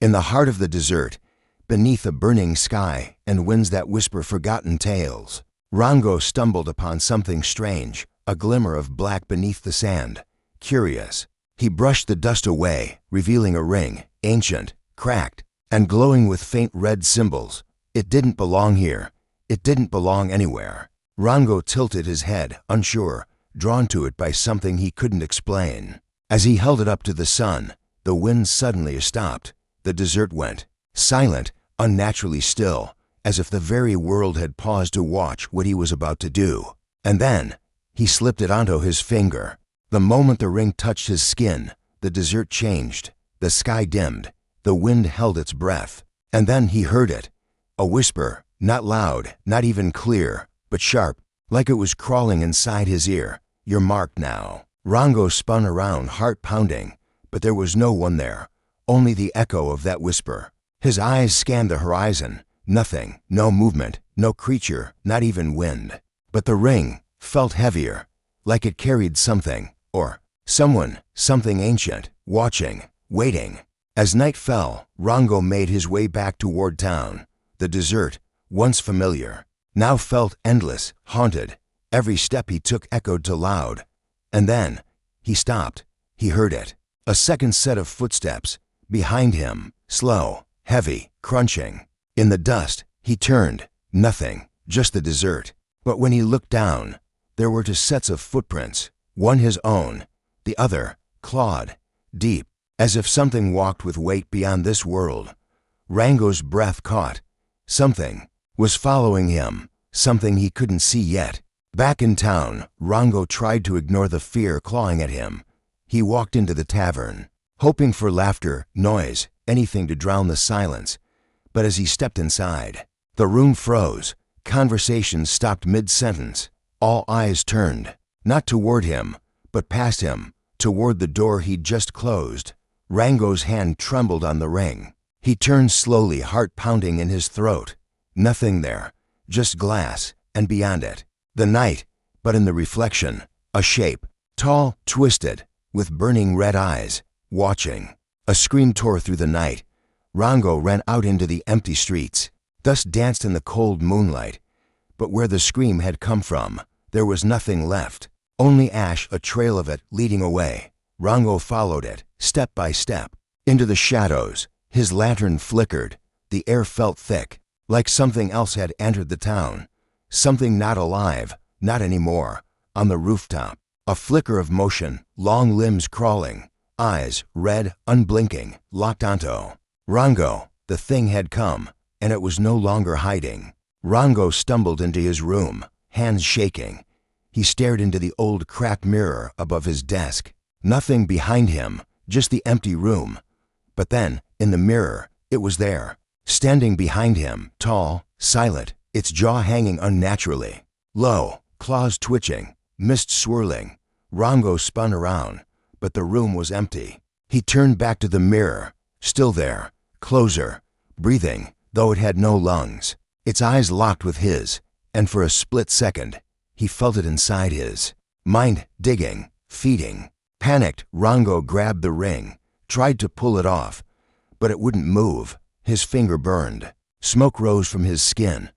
In the heart of the desert, beneath a burning sky and winds that whisper forgotten tales, Rango stumbled upon something strange, a glimmer of black beneath the sand. Curious, he brushed the dust away, revealing a ring, ancient, cracked, and glowing with faint red symbols. It didn't belong here. It didn't belong anywhere. Rango tilted his head, unsure, drawn to it by something he couldn't explain. As he held it up to the sun, the wind suddenly stopped. The desert went silent, unnaturally still, as if the very world had paused to watch what he was about to do. And then, he slipped it onto his finger. The moment the ring touched his skin, the desert changed. The sky dimmed. The wind held its breath. And then he heard it. A whisper, not loud, not even clear, but sharp, like it was crawling inside his ear. "You're marked now." Rango spun around, heart pounding, but there was no one there, only the echo of that whisper. His eyes scanned the horizon. Nothing, no movement, no creature, not even wind. But the ring felt heavier, like it carried something, or someone, something ancient, watching, waiting. As night fell, Rango made his way back toward town. The desert, once familiar, now felt endless, haunted. Every step he took echoed too loud. And then, he stopped. He heard it. A second set of footsteps. Behind him, slow, heavy, crunching. In the dust, he turned. Nothing, just the desert. But when he looked down, there were two sets of footprints. One his own, the other, clawed, deep, as if something walked with weight beyond this world. Rango's breath caught. Something was following him, something he couldn't see yet. Back in town, Rango tried to ignore the fear clawing at him. He walked into the tavern, hoping for laughter, noise, anything to drown the silence. But as he stepped inside, the room froze. Conversation stopped mid-sentence. All eyes turned, not toward him, but past him, toward the door he'd just closed. Rango's hand trembled on the ring. He turned slowly, heart pounding in his throat. Nothing there, just glass, and beyond it, the night, but in the reflection, a shape, tall, twisted, with burning red eyes, watching. A scream tore through the night. Rango ran out into the empty streets. Dust danced in the cold moonlight. But where the scream had come from, there was nothing left. Only ash, a trail of it, leading away. Rango followed it, step by step, into the shadows. His lantern flickered. The air felt thick, like something else had entered the town. Something not alive, not anymore. On the rooftop, a flicker of motion, long limbs crawling, eyes, red, unblinking, locked onto Rango. The thing had come, and it was no longer hiding. Rango stumbled into his room, hands shaking. He stared into the old cracked mirror above his desk. Nothing behind him, just the empty room. But then, in the mirror, it was there, standing behind him, tall, silent, its jaw hanging unnaturally. Low, claws twitching, mist swirling. Rango spun around, but the room was empty. He turned back to the mirror, still there, closer, breathing, though it had no lungs. Its eyes locked with his, and for a split second, he felt it inside his. Mind digging, feeding. Panicked, Rango grabbed the ring, tried to pull it off, but it wouldn't move. His finger burned. Smoke rose from his skin.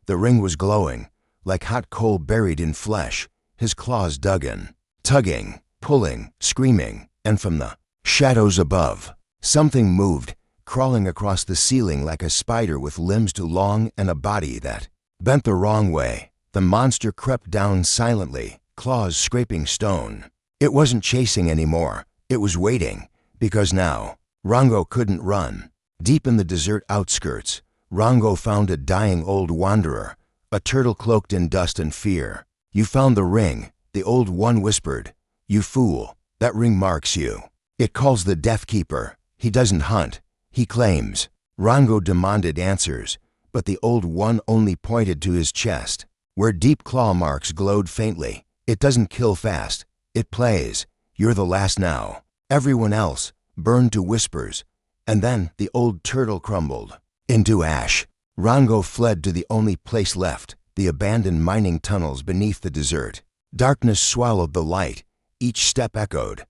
The ring was glowing, like hot coal buried in flesh. His claws dug in, tugging, pulling, screaming, and from the shadows above, something moved, crawling across the ceiling like a spider with limbs too long and a body that bent the wrong way. The monster crept down silently, claws scraping stone. It wasn't chasing anymore. It was waiting, because now, Rango couldn't run. Deep in the desert outskirts, Rango found a dying old wanderer, a turtle cloaked in dust and fear. "You found the ring," the old one whispered. "You fool, that ring marks you. It calls the Deathkeeper. He doesn't hunt, he claims." Rango demanded answers, but the old one only pointed to his chest, where deep claw marks glowed faintly. "It doesn't kill fast. It plays. You're the last now. Everyone else burned to whispers." And then the old turtle crumbled into ash. Rango fled to the only place left, the abandoned mining tunnels beneath the desert. Darkness swallowed the light. Each step echoed.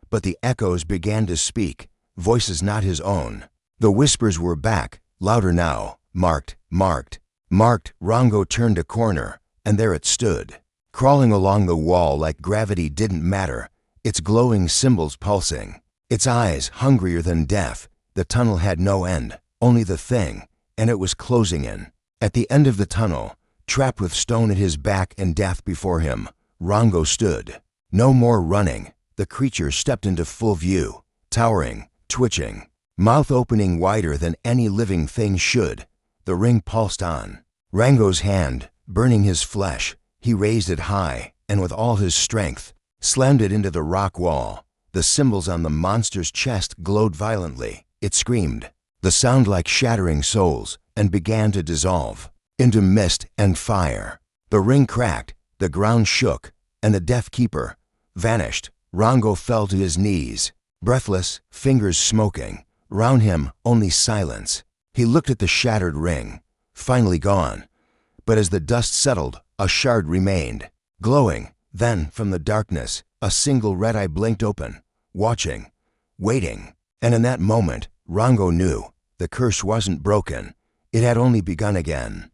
But the echoes began to speak, voices not his own. The whispers were back, louder now. Marked, marked, marked. Rango turned a corner, and there it stood, crawling along the wall like gravity didn't matter, its glowing symbols pulsing, its eyes hungrier than death. The tunnel had no end, only the thing, and it was closing in. At the end of the tunnel, trapped with stone at his back and death before him, Rango stood. No more running. The creature stepped into full view, towering, twitching, mouth opening wider than any living thing should. The ring pulsed on. Rango's hand, burning his flesh, he raised it high, and with all his strength, slammed it into the rock wall. The symbols on the monster's chest glowed violently. It screamed, the sound like shattering souls, and began to dissolve into mist and fire. The ring cracked, the ground shook, and the Deathkeeper vanished. Rango fell to his knees, breathless, fingers smoking. Round him, only silence. He looked at the shattered ring, finally gone. But as the dust settled, a shard remained, glowing. Then, from the darkness, a single red eye blinked open, watching, waiting. And in that moment, Rango knew the curse wasn't broken. It had only begun again.